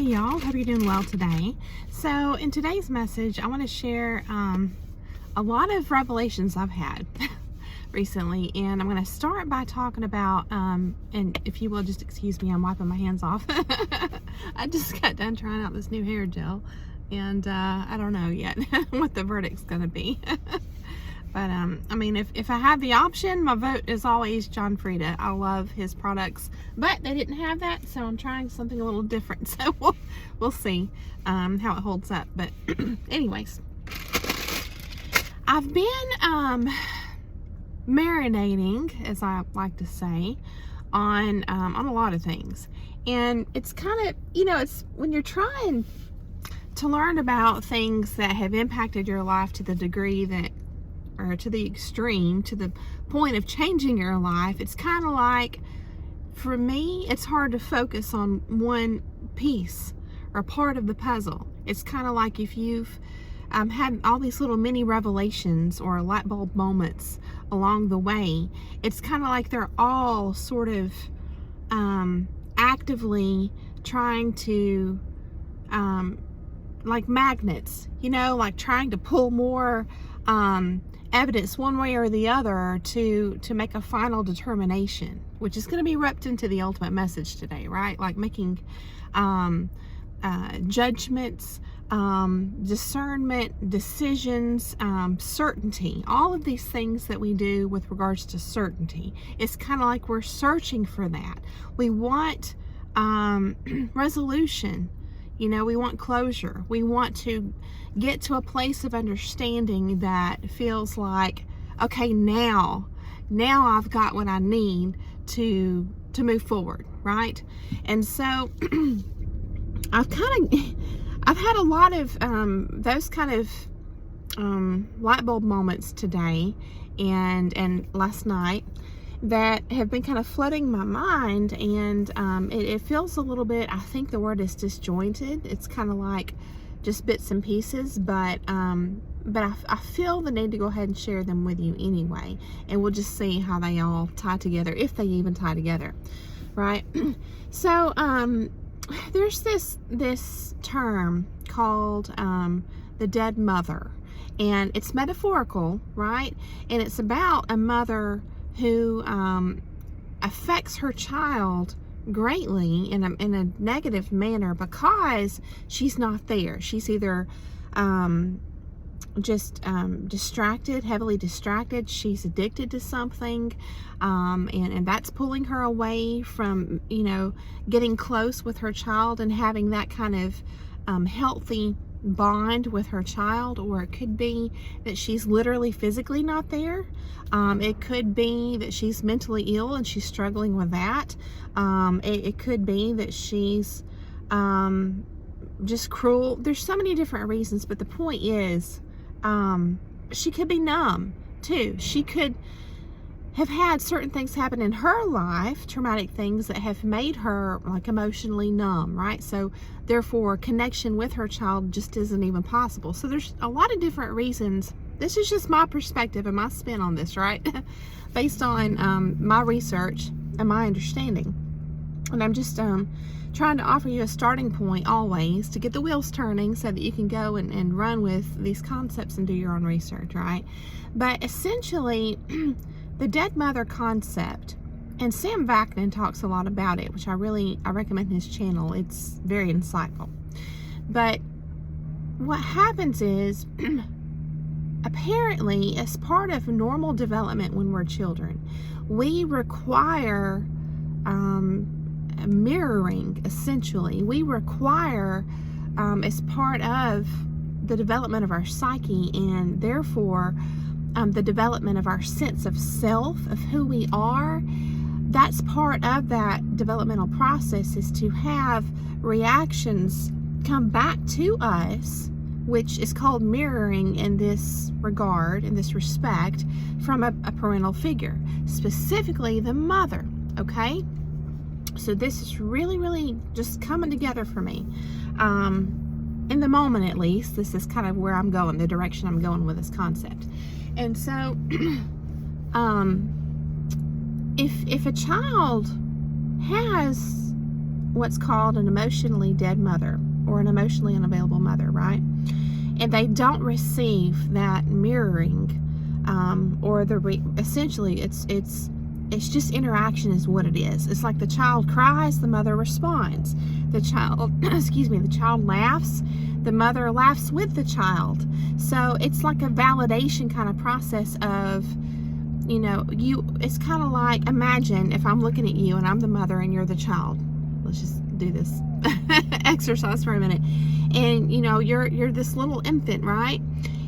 y'all, hope you're doing well today. So in today's message I want to share a lot of revelations I've had recently, and I'm going to start by talking about and if you will just excuse me, I'm wiping my hands off. I just got done trying out this new hair gel, and I don't know yet what the verdict's going to be. But I mean, if I have the option, my vote is always John Frieda. I love his products, but they didn't have that, so I'm trying something a little different. So we'll see how it holds up. But anyways, I've been marinating, as I like to say, on a lot of things, and it's kind of, you know, it's when you're trying to learn about things that have impacted your life to the degree that, or to the extreme, to the point of changing your life, it's kind of like, for me, it's hard to focus on one piece or part of the puzzle. It's kind of like if you've had all these little mini revelations or light bulb moments along the way, it's kind of like they're all sort of actively trying to, like magnets, you know, like trying to pull more evidence one way or the other to make a final determination, which is going to be wrapped into the ultimate message today, right? Like making judgments, discernment, decisions, certainty, all of these things that we do with regards to certainty. It's kind of like we're searching for that. We want resolution. You know, we want closure. We want to get to a place of understanding that feels like, okay, now I've got what I need to move forward, right? And so I've had a lot of those kind of light bulb moments today and last night that have been kind of flooding my mind, and it feels a little bit, I think the word is disjointed. It's kind of like just bits and pieces, but I feel the need to go ahead and share them with you anyway, and we'll just see how they all tie together, if they even tie together, right? So there's this term called the dead mother, and it's metaphorical, right? And it's about a mother who affects her child greatly in a negative manner because she's not there. She's either distracted, heavily distracted. She's addicted to something, and that's pulling her away from, you know, getting close with her child and having that kind of healthy bond with her child. Or it could be that she's literally physically not there. It could be that she's mentally ill and she's struggling with that. It could be that she's just cruel. There's so many different reasons, but the point is, she could be numb too. She could have had certain things happen in her life, traumatic things that have made her like emotionally numb, right? So therefore connection with her child just isn't even possible. So there's a lot of different reasons. This is just my perspective and my spin on this, right? Based on my research and my understanding. And I'm just trying to offer you a starting point always to get the wheels turning so that you can go and run with these concepts and do your own research, right? But essentially, the dead mother concept, and Sam Vaknin talks a lot about it, which I recommend his channel. It's very insightful. But what happens is, apparently, as part of normal development when we're children, we require mirroring, essentially. We require, as part of the development of our psyche, and therefore the development of our sense of self, of who we are. That's part of that developmental process, is to have reactions come back to us, which is called mirroring in this regard, in this respect, from a parental figure, specifically the mother, okay? So this is really, really just coming together for me. In the moment, at least, this is kind of where I'm going, the direction I'm going with this concept. And so, if a child has what's called an emotionally dead mother or an emotionally unavailable mother, right? And they don't receive that mirroring, or essentially it's just interaction is what it is. It's like the child cries, the mother responds. The child, the child laughs, the mother laughs with the child. So it's like a validation kind of process of, it's kind of like, imagine if I'm looking at you and I'm the mother and you're the child. Let's just do this exercise for a minute. And you're this little infant, right?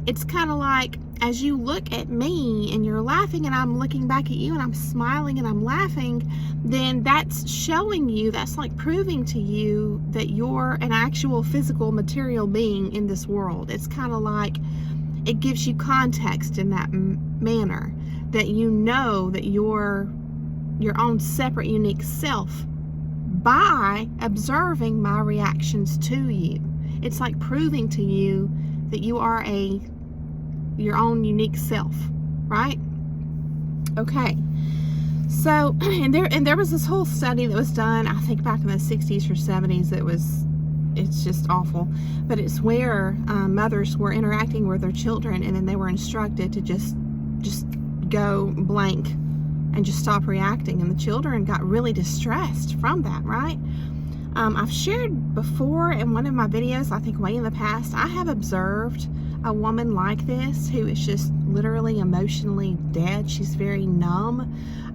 It's kind of like, as you look at me and you're laughing and I'm looking back at you and I'm smiling and I'm laughing, then that's showing you, that's like proving to you that you're an actual physical material being in this world. It's kind of like it gives you context in that manner, that you know that you're your own separate, unique self by observing my reactions to you. It's like proving to you that you are your own unique self, right? Okay. So, and there was this whole study that was done, I think back in the 60s or 70s. It's just awful, but it's where mothers were interacting with their children, and then they were instructed to just go blank and just stop reacting, and the children got really distressed from that, right? I've shared before in one of my videos, I think way in the past, I have observed a woman like this who is just literally emotionally dead. She's very numb,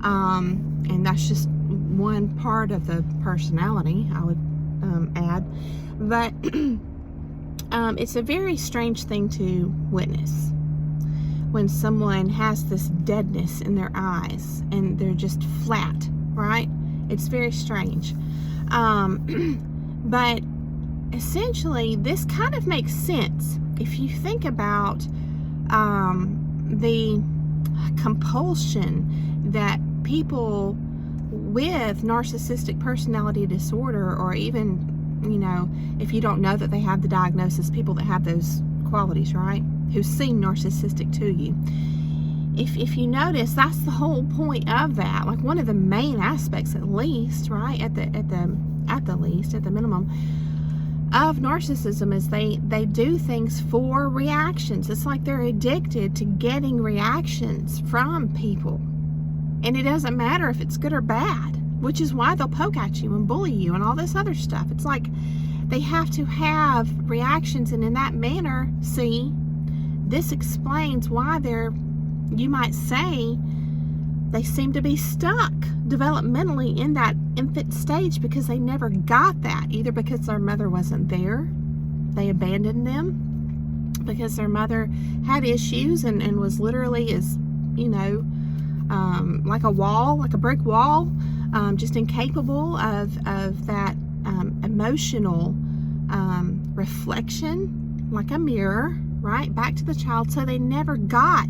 and that's just one part of the personality, I would add. But it's a very strange thing to witness when someone has this deadness in their eyes and they're just flat, right? It's very strange. But essentially, this kind of makes sense if you think about the compulsion that people with narcissistic personality disorder, or even, if you don't know that they have the diagnosis, people that have those qualities, right, who seem narcissistic to you. If you notice, that's the whole point of that. Like one of the main aspects, at least, right, at the minimum, of narcissism is they do things for reactions. It's like they're addicted to getting reactions from people, and it doesn't matter if it's good or bad, which is why they'll poke at you and bully you and all this other stuff. It's like they have to have reactions, and in that manner, see, this explains why you might say, they seem to be stuck developmentally in that infant stage, because they never got that, either because their mother wasn't there, they abandoned them, because their mother had issues and was literally like a wall, like a brick wall, just incapable of that emotional reflection, like a mirror, right, back to the child. So they never got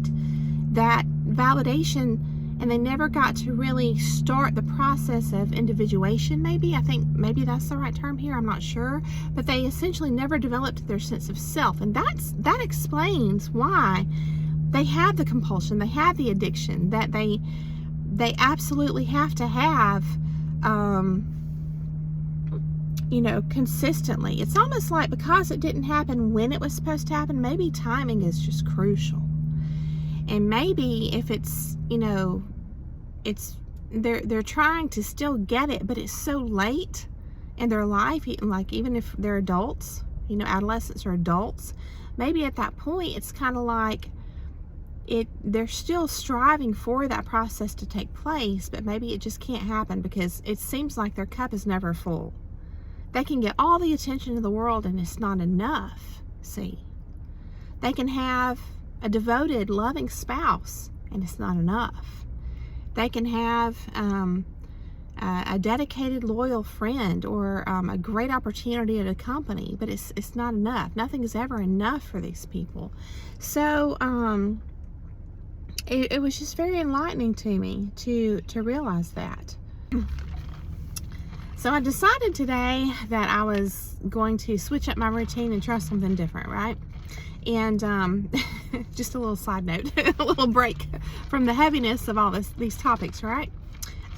that validation, and they never got to really start the process of individuation. I think maybe that's the right term here, I'm not sure, but they essentially never developed their sense of self, and that explains why they have the compulsion, they have the addiction, that they absolutely have to have consistently. It's almost like, because it didn't happen when it was supposed to happen, maybe timing is just crucial. And maybe if it's, they're trying to still get it, but it's so late in their life, like even if they're adults, adolescents or adults, maybe at that point it's kind of like they're still striving for that process to take place, but maybe it just can't happen because it seems like their cup is never full. They can get all the attention in the world and it's not enough. See, they can have a devoted, loving spouse and it's not enough. They can have a dedicated, loyal friend, or a great opportunity at a company, but it's not enough. Nothing is ever enough for these people. So it was just very enlightening to me to realize that. So I decided today that I was going to switch up my routine and try something different, right? And just a little side note, a little break from the heaviness of all these topics, right?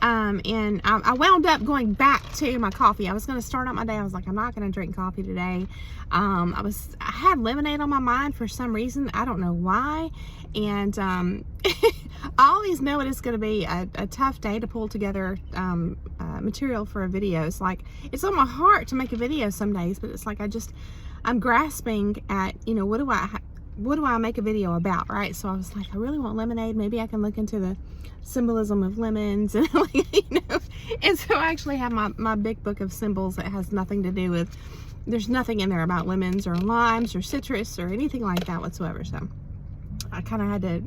And I wound up going back to my coffee. I was going to start out my day. I was like, I'm not going to drink coffee today. I had lemonade on my mind for some reason. I don't know why. And I always know it is going to be a tough day to pull together material for a video. It's like, it's on my heart to make a video some days, but it's like I'm grasping at, you know, what do I make a video about, right? So I was like, I really want lemonade. Maybe I can look into the symbolism of lemons, and you know. And so I actually have my big book of symbols that has nothing to do with, there's nothing in there about lemons or limes or citrus or anything like that whatsoever. So I kind of had to,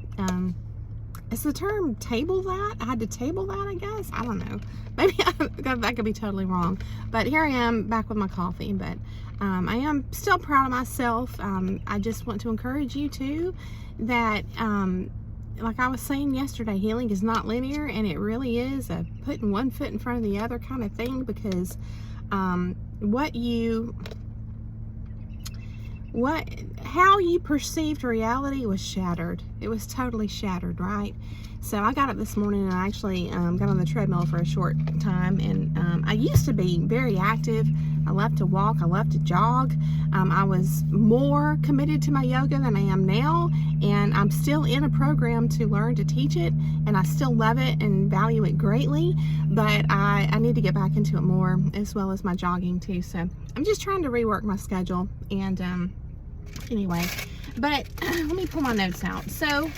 is the term table that? I had to table that, I guess. I don't know. Maybe that could be totally wrong. But here I am back with my coffee. But I am still proud of myself. I just want to encourage you too that, like I was saying yesterday, healing is not linear, and it really is a putting one foot in front of the other kind of thing, because how you perceived reality was shattered. It was totally shattered, right? So I got up this morning and I actually got on the treadmill for a short time, and I used to be very active. I love to walk, I love to jog. I was more committed to my yoga than I am now, and I'm still in a program to learn to teach it, and I still love it and value it greatly, but I need to get back into it more, as well as my jogging too. So I'm just trying to rework my schedule. And anyway, but let me pull my notes out. So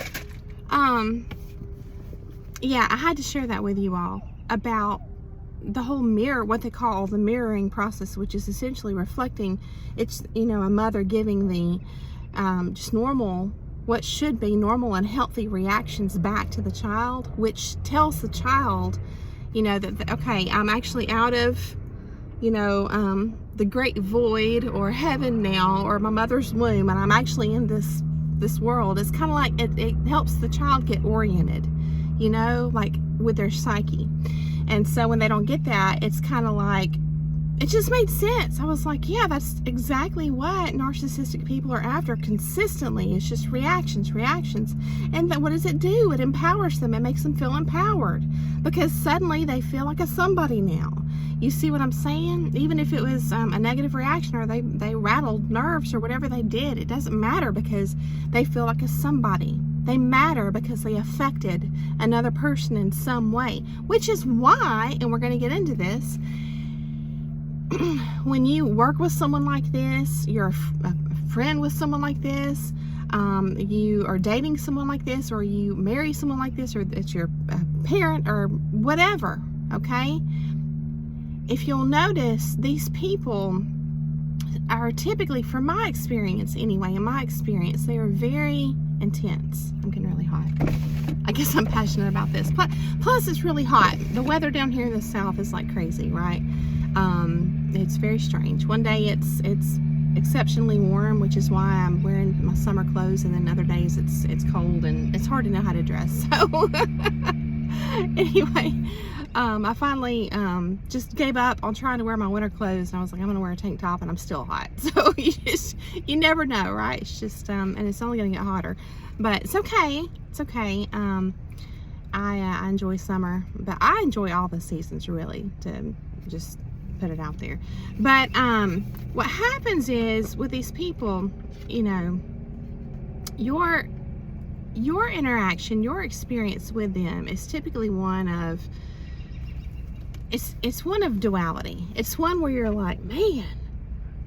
yeah, I had to share that with you all about the whole mirror, what they call the mirroring process, which is essentially reflecting. It's, you know, a mother giving the just normal, what should be normal and healthy reactions back to the child, which tells the child, you know, that okay, I'm actually out of, you know, the great void or heaven now, or my mother's womb, and I'm actually in this world. It's kind of like it helps the child get oriented, you know, like with their psyche. And so when they don't get that, it's kind of like, it just made sense. I was like, yeah, that's exactly what narcissistic people are after consistently. It's just reactions. And then what does it do? It empowers them. It makes them feel empowered, because suddenly they feel like a somebody now. You see what I'm saying? Even if it was a negative reaction, or they rattled nerves or whatever they did, it doesn't matter, because they feel like a somebody. They matter because they affected another person in some way, which is why, and we're going to get into this, when you work with someone like this, you're a friend with someone like this, you are dating someone like this, or you marry someone like this, or it's your parent or whatever, okay? If you'll notice, these people are typically, from my experience anyway, they are very intense. I'm getting really hot. I guess I'm passionate about this. Plus, it's really hot. The weather down here in the south is like crazy, right? It's very strange. One day it's exceptionally warm, which is why I'm wearing my summer clothes, and then other days it's cold and it's hard to know how to dress. So anyway, I finally just gave up on trying to wear my winter clothes, and I was like, I'm gonna wear a tank top, and I'm still hot. So you never know, right? It's just and it's only gonna get hotter, but it's okay. It's okay. I enjoy summer, but I enjoy all the seasons, really, to just put it out there. But what happens is, with these people, you know, your interaction, your experience with them is typically one of, it's one of duality. It's one where you're like, man,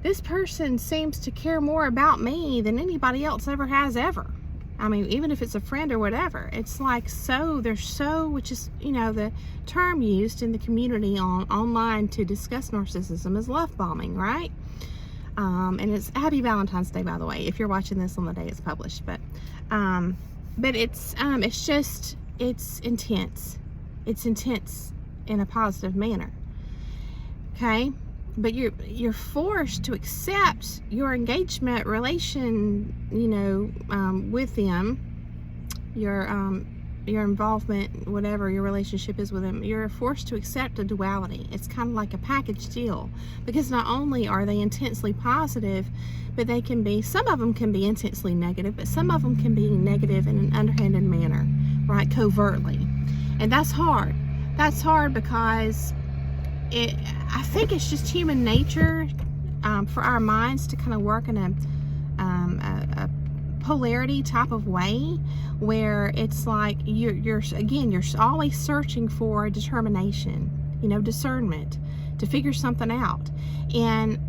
this person seems to care more about me than anybody else ever has ever. I mean, even if it's a friend or whatever, it's like, which is, you know, the term used in the community online to discuss narcissism is love bombing, right? And it's happy Valentine's Day, by the way, if you're watching this on the day it's published. But it's intense. It's intense in a positive manner. Okay? But you're forced to accept your engagement relation, you know, with them, your involvement, whatever your relationship is with them. You're forced to accept a duality. It's kind of like a package deal, because not only are they intensely positive, but they can be, some of them can be intensely negative, but some of them can be negative in an underhanded manner, right? Covertly. And that's hard. that's hard because I think it's just human nature for our minds to kind of work in a polarity type of way, where it's like you're always searching for determination, discernment, to figure something out. And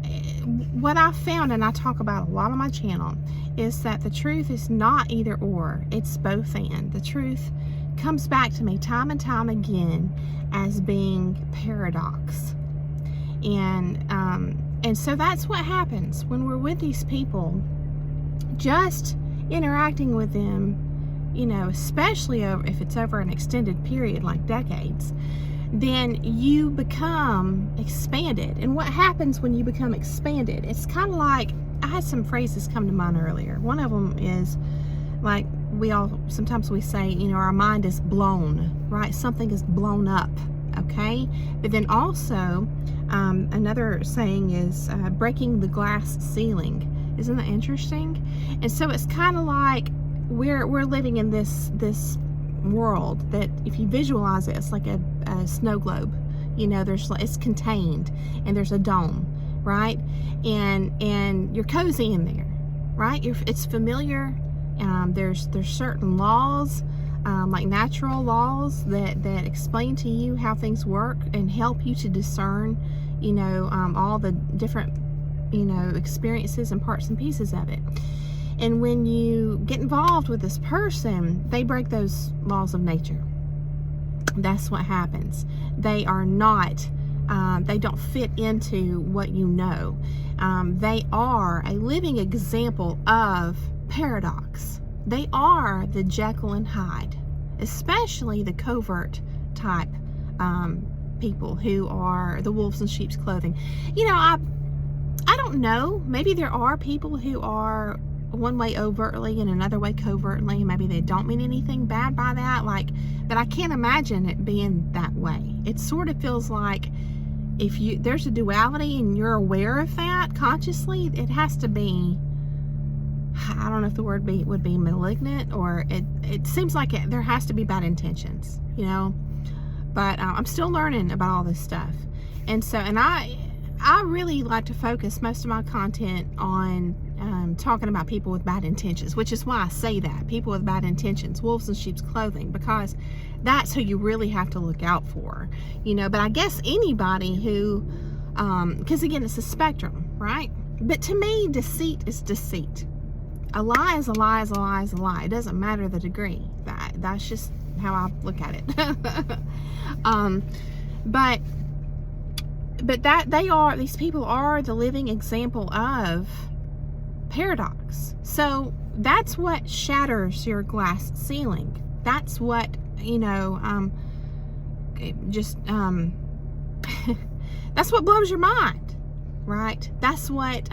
what I've found, and I talk about a lot on my channel, is that the truth is not either or, it's both and. The truth comes back to me time and time again as being paradox. And so that's what happens when we're with these people, just interacting with them, especially if it's over an extended period like decades. Then you become expanded. And what happens when you become expanded? It's kind of like, I had some phrases come to mind earlier. One of them is like, sometimes we say, our mind is blown, right? Something is blown up, okay? But then also, another saying is breaking the glass ceiling. Isn't that interesting? And so it's kind of like we're living in this world that, if you visualize it, it's like a snow globe. It's contained, and there's a dome, right? And you're cozy in there, right? It's familiar. There's certain laws, like natural laws that explain to you how things work and help you to discern, all the different, experiences and parts and pieces of it. And when you get involved with this person, they break those laws of nature. That's what happens. They are not, they don't fit into what you know. They are a living example of paradox. They are the Jekyll and Hyde, especially the covert type people who are the wolves in sheep's clothing. I don't know. Maybe there are people who are one way overtly and another way covertly. Maybe they don't mean anything bad by that. But I can't imagine it being that way. It sort of feels like if there's a duality and you're aware of that consciously, it has to be, I don't know if the word would be malignant, or it seems like there has to be bad intentions, But I'm still learning about all this stuff. And so, I really like to focus most of my content on talking about people with bad intentions, which is why I say that. People with bad intentions, wolves in sheep's clothing, because that's who you really have to look out for, But I guess anybody who, because again, it's a spectrum, right? But to me, deceit is deceit. A lie is a lie is a lie is a lie. It doesn't matter the degree. That's just how I look at it. But these people are the living example of paradox. So that's what shatters your glass ceiling. That's what, that's what blows your mind, right? That's what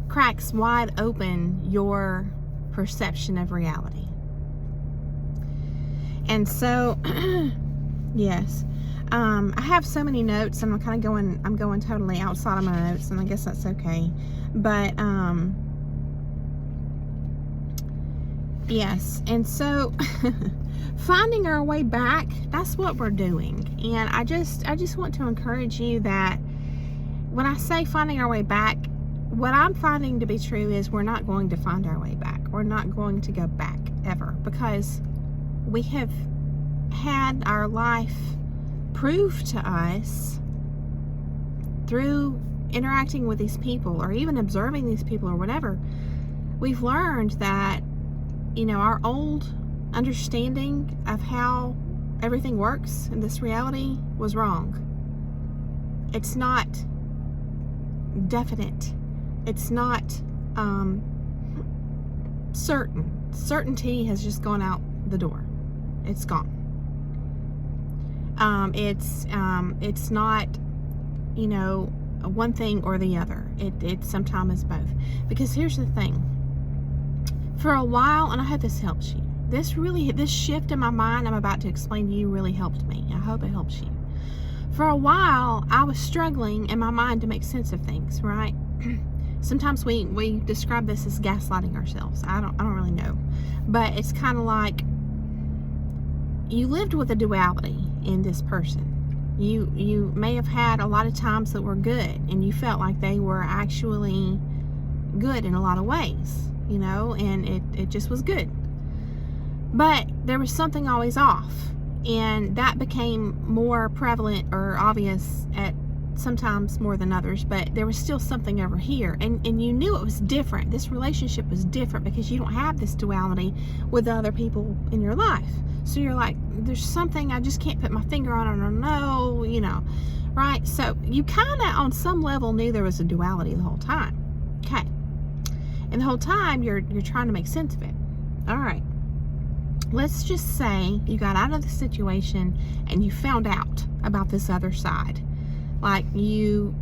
cracks wide open your perception of reality. And so, yes. I have so many notes, and I'm going totally outside of my notes, and I guess that's okay. But, yes. And so, finding our way back, that's what we're doing. And I just want to encourage you that when I say finding our way back, what I'm finding to be true is we're not going to find our way back. We're not going to go back ever, because we have had our life proved to us through interacting with these people, or even observing these people, or whatever. We've learned that, our old understanding of how everything works in this reality was wrong. It's not definite. It's not certain. Certainty has just gone out the door. It's gone. It's not, one thing or the other. It sometimes is both. Because here's the thing. For a while, and I hope this helps you, this shift in my mind I'm about to explain to you really helped me. I hope it helps you. For a while, I was struggling in my mind to make sense of things, right? Sometimes we describe this as gaslighting ourselves. I don't really know. But it's kind of like, you lived with a duality in this person. You may have had a lot of times that were good, and you felt like they were actually good in a lot of ways, and it just was good. But there was something always off, and that became more prevalent or obvious at sometimes more than others, but there was still something over here, and you knew it was different. This relationship was different because you don't have this duality with the other people in your life. So you're like, there's something I just can't put my finger on, I don't know, right? So you kind of on some level knew there was a duality the whole time. Okay. And the whole time you're trying to make sense of it. All right. Let's just say you got out of the situation and you found out about this other side. Like you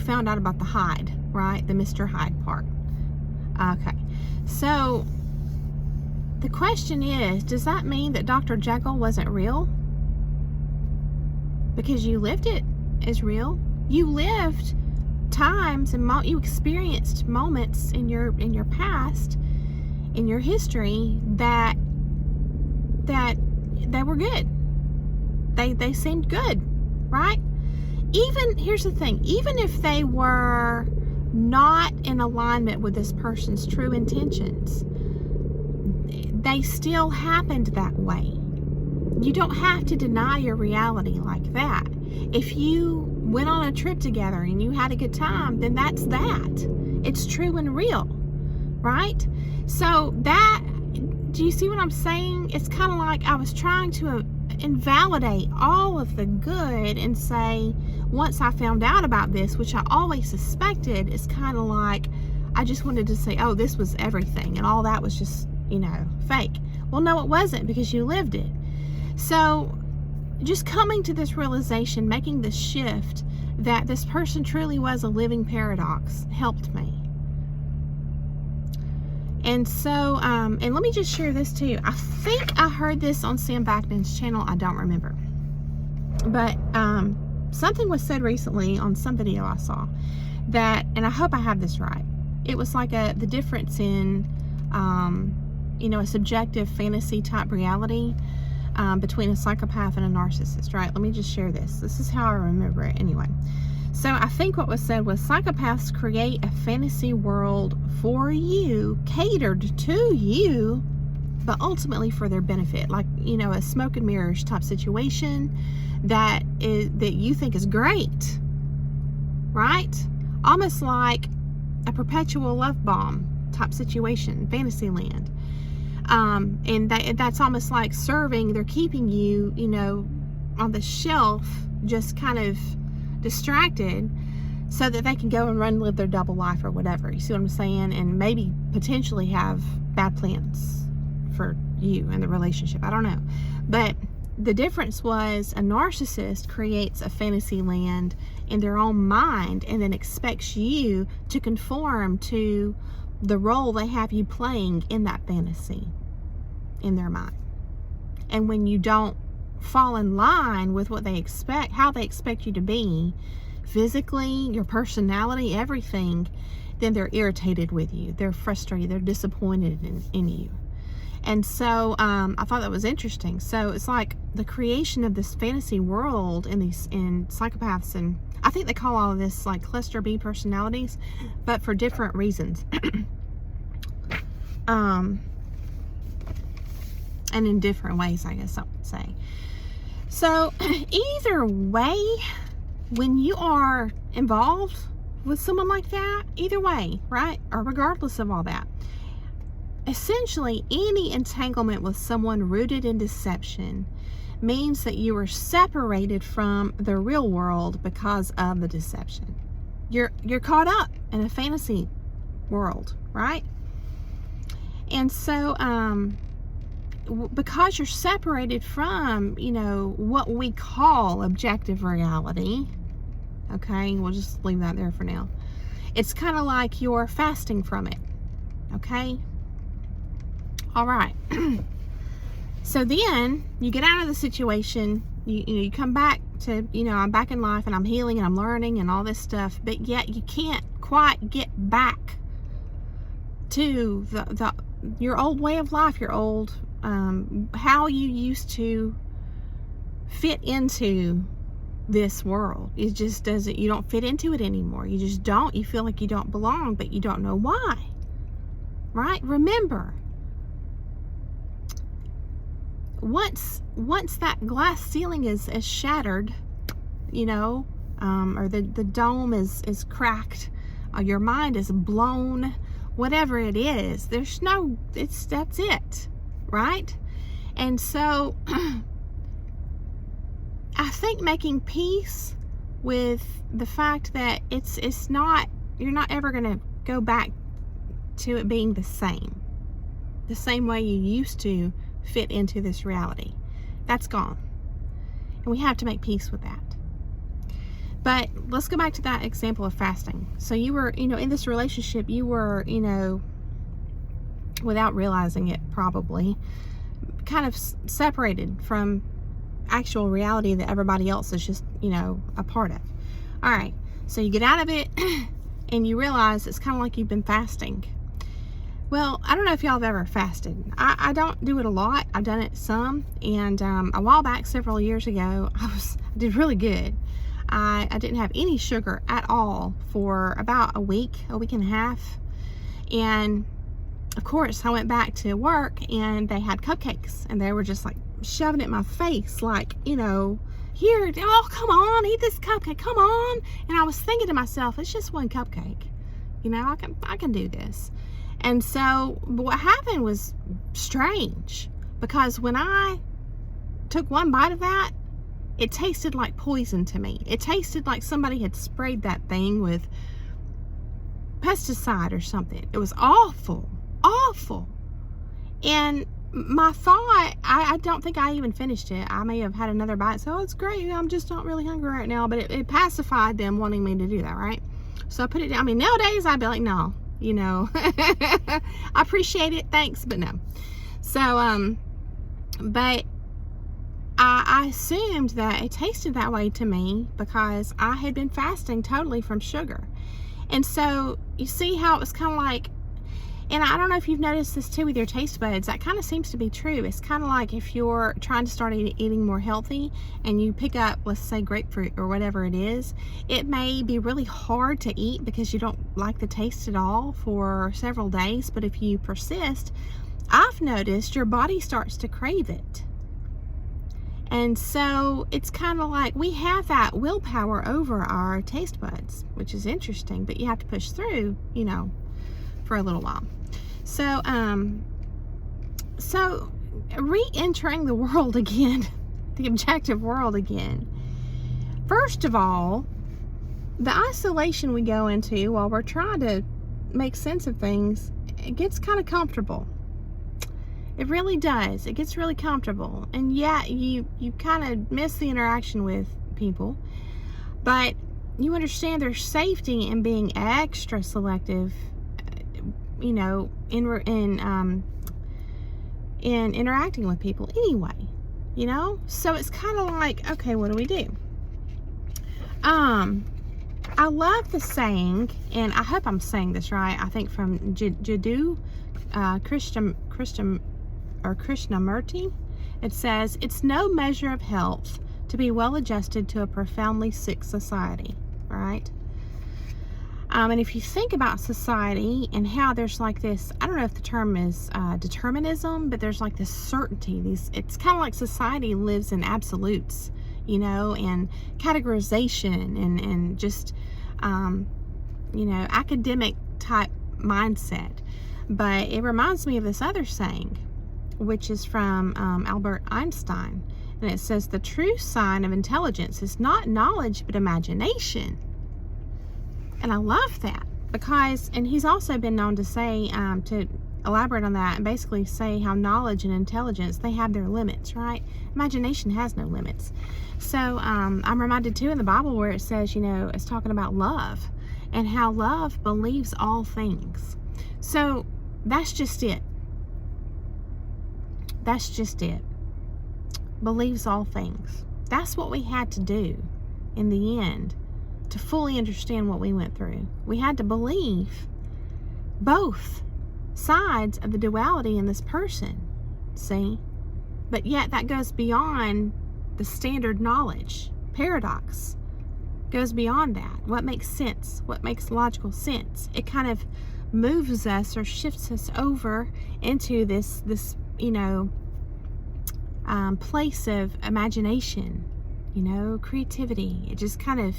found out about the Hyde, right? The Mr. Hyde part. Okay. So the question is, does that mean that Dr. Jekyll wasn't real? Because you lived it as real. You lived times and you experienced moments in your past, in your history that they were good. They seemed good, right? Even, here's the thing, even if they were not in alignment with this person's true intentions, they still happened that way. You don't have to deny your reality like that. If you went on a trip together and you had a good time, then that's that. It's true and real, right? So that, do you see what I'm saying? It's kind of like I was trying to invalidate all of the good and say, once I found out about this, which I always suspected, it's kind of like I just wanted to say, oh, this was everything and all that was just, fake. Well, no, it wasn't, because you lived it. So just coming to this realization, making this shift that this person truly was a living paradox helped me. And so, and let me just share this too. I think I heard this on Sam Vaknin's channel. I don't remember. But something was said recently on some video I saw that, and I hope I have this right, it was like the difference in, a subjective fantasy type reality between a psychopath and a narcissist, right? Let me just share this. This is how I remember it anyway. So I think what was said was psychopaths create a fantasy world for you, catered to you, but ultimately for their benefit. Like, a smoke and mirrors type situation that you think is great, right? Almost like a perpetual love bomb type situation, fantasy land. And that's almost like serving, they're keeping you, on the shelf, just kind of distracted so that they can go and live their double life or whatever. You see what I'm saying? And maybe potentially have bad plans for you and the relationship. I don't know. But the difference was a narcissist creates a fantasy land in their own mind and then expects you to conform to the role they have you playing in that fantasy in their mind. And when you don't fall in line with what they expect, how they expect you to be, physically, your personality, everything, then they're irritated with you. They're frustrated. They're disappointed in you. And so I thought that was interesting. So it's like the creation of this fantasy world in psychopaths, and I think they call all of this like cluster B personalities, but for different reasons. And in different ways, I guess I would say. So either way, when you are involved with someone like that, either way, right? Or regardless of all that, essentially any entanglement with someone rooted in deception means that you are separated from the real world because of the deception. You're caught up in a fantasy world, right? And so because you're separated from, what we call objective reality, okay, we'll just leave that there for now. It's kind of like you're fasting from it, okay? All right. So then you get out of the situation, you come back to, I'm back in life and I'm healing and I'm learning and all this stuff, but yet you can't quite get back to your old way of life, your old, how you used to fit into this world. It just doesn't, you don't fit into it anymore. You just don't. You feel like you don't belong, but you don't know why. Right? Remember, once that glass ceiling is shattered, you know, or the dome is cracked, or your mind is blown, whatever it is, that's it, right? And so I think making peace with the fact that it's not, you're not ever going to go back to it being the same way you used to fit into this reality. That's gone. And we have to make peace with that. But let's go back to that example of fasting. So you were, in this relationship, you were, without realizing it probably, kind of separated from actual reality that everybody else is just, a part of. All right. So you get out of it and you realize it's kind of like you've been fasting. Well, I don't know if y'all have ever fasted. I don't do it a lot. I've done it some. And a while back, several years ago, I did really good. I didn't have any sugar at all for about a week and a half. And of course, I went back to work and they had cupcakes. And they were just like shoving it in my face, like, here, oh, come on, eat this cupcake, come on. And I was thinking to myself, it's just one cupcake. I can do this. And so, but what happened was strange, because when I took one bite of that, it tasted like poison to me. It tasted like somebody had sprayed that thing with pesticide or something. It was awful, awful. And my thought, I don't think I even finished it. I may have had another bite. So it's great. I'm just not really hungry right now. But it pacified them wanting me to do that, right? So I put it down. I mean, nowadays I'd be like, no. I appreciate it, thanks, but no. So, but I assumed that it tasted that way to me because I had been fasting totally from sugar. And so you see how it was kind of like, and I don't know if you've noticed this too with your taste buds, that kind of seems to be true. It's kind of like if you're trying to start eating more healthy and you pick up, let's say, grapefruit or whatever it is, it may be really hard to eat because you don't like the taste at all for several days. But if you persist, I've noticed your body starts to crave it. And so it's kind of like we have that willpower over our taste buds, which is interesting, but you have to push through, for a little while. So, re-entering the world again, the objective world again. First of all, the isolation we go into while we're trying to make sense of things, it gets kind of comfortable. It really does. It gets really comfortable. And yeah, you kind of miss the interaction with people, but you understand there's safety in being extra selective, in interacting with people anyway, so it's kind of like, okay, what do we do? I love the saying, and I hope I'm saying this right, I think from Jiddu Krishnamurti. It says, it's no measure of health to be well adjusted to a profoundly sick society, right? And if you think about society and how there's like this, I don't know if the term is determinism, but there's like this certainty. It's kind of like society lives in absolutes, and categorization and just, academic type mindset. But it reminds me of this other saying, which is from Albert Einstein. And it says, the true sign of intelligence is not knowledge, but imagination. And I love that because, and he's also been known to say, to elaborate on that and basically say how knowledge and intelligence, they have their limits, right? Imagination has no limits. So I'm reminded too in the Bible where it says, it's talking about love and how love believes all things. So that's just it. That's just it. Believes all things. That's what we had to do in the end to fully understand what we went through. We had to believe both sides of the duality in this person, see? But yet that goes beyond the standard knowledge. Paradox goes beyond that. What makes sense? What makes logical sense? It kind of moves us or shifts us over into this place of imagination, creativity. It just kind of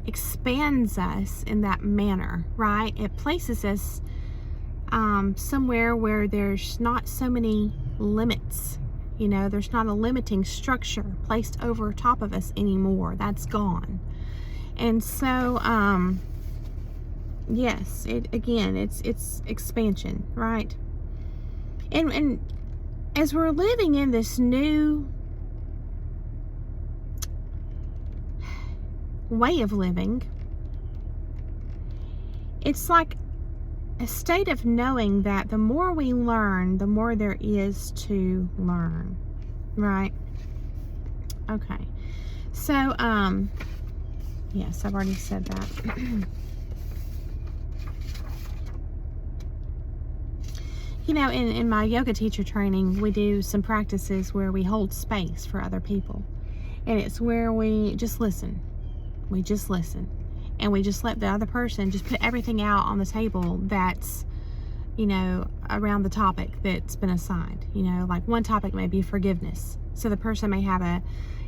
expands us in that manner, right? It places us somewhere where there's not so many limits. There's not a limiting structure placed over top of us anymore. That's gone. And so, yes, it's expansion, right? And as we're living in this new way of living, it's like a state of knowing that the more we learn, the more there is to learn, right? Okay. So, yes, I've already said that. In my yoga teacher training, we do some practices where we hold space for other people. And it's where we just listen. We just listen. And we just let the other person just put everything out on the table that's, around the topic that's been assigned. Like one topic may be forgiveness. So the person may have a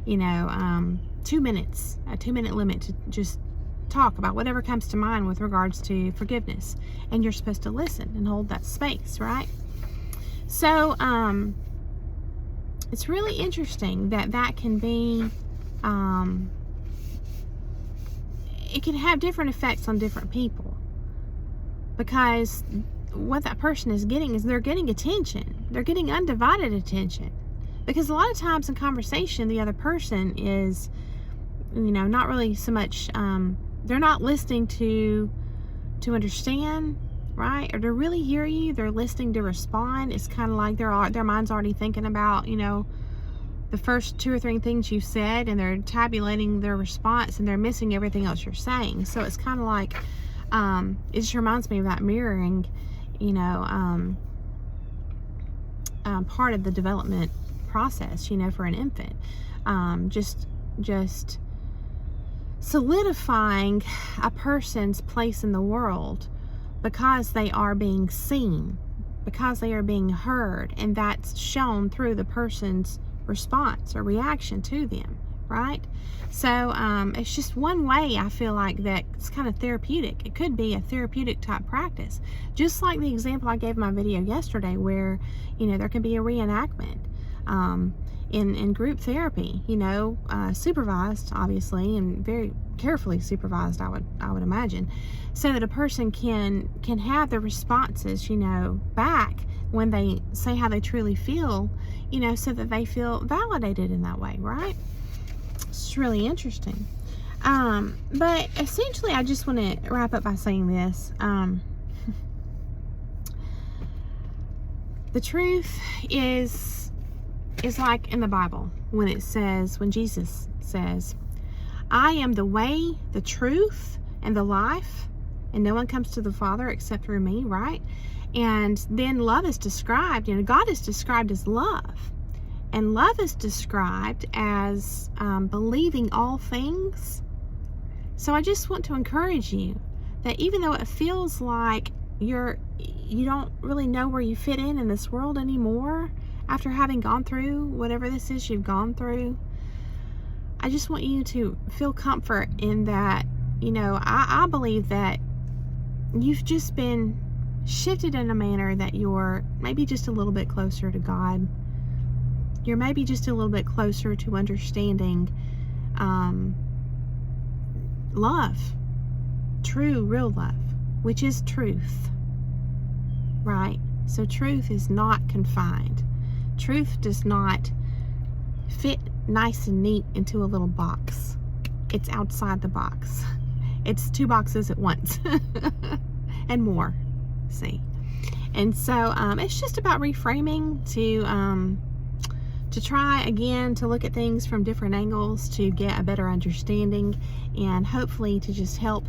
2 minutes, a 2-minute limit to just talk about whatever comes to mind with regards to forgiveness. And you're supposed to listen and hold that space, right? So, it's really interesting that can be, it can have different effects on different people, because what that person is getting is they're getting attention. They're getting undivided attention, because a lot of times in conversation, the other person is, not really so much, they're not listening to understand, right? Or to really hear you. They're listening to respond. It's kind of like their mind's already thinking about, the first 2 or 3 things you said, and they're tabulating their response, and they're missing everything else you're saying. So it's kind of like, it just reminds me of that mirroring, part of the development process, for an infant. Just solidifying a person's place in the world because they are being seen, because they are being heard, and that's shown through the person's response or reaction to them, right? So it's just one way I feel like that it's kind of therapeutic. It could be a therapeutic type practice, just like the example I gave in my video yesterday, where there can be a reenactment in group therapy, supervised, obviously, and very carefully supervised, I would imagine, so that a person can have the responses back when they say how they truly feel, so that they feel validated in that way, right? It's really interesting. But essentially, I just want to wrap up by saying this. The truth is like in the Bible, when Jesus says, I am the way, the truth, and the life, and no one comes to the Father except through me, right? And then love is described, God is described as love. And love is described as believing all things. So I just want to encourage you that even though it feels like you don't really know where you fit in this world anymore, after having gone through whatever this is you've gone through, I just want you to feel comfort in that, I believe that you've just been shifted in a manner that you're maybe just a little bit closer to God. You're maybe just a little bit closer to understanding love, true, real love, which is truth, right? So truth is not confined. Truth does not fit nice and neat into a little box. It's outside the box. It's 2 boxes at once and more. See, and so it's just about reframing to try again to look at things from different angles to get a better understanding, and hopefully to just help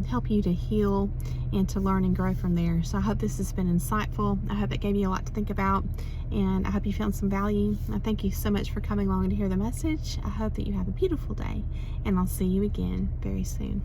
help you to heal and to learn and grow from there. So I hope this has been insightful. I hope it gave you a lot to think about, and I hope you found some value. I thank you so much for coming along to hear the message. I hope that you have a beautiful day, and I'll see you again very soon.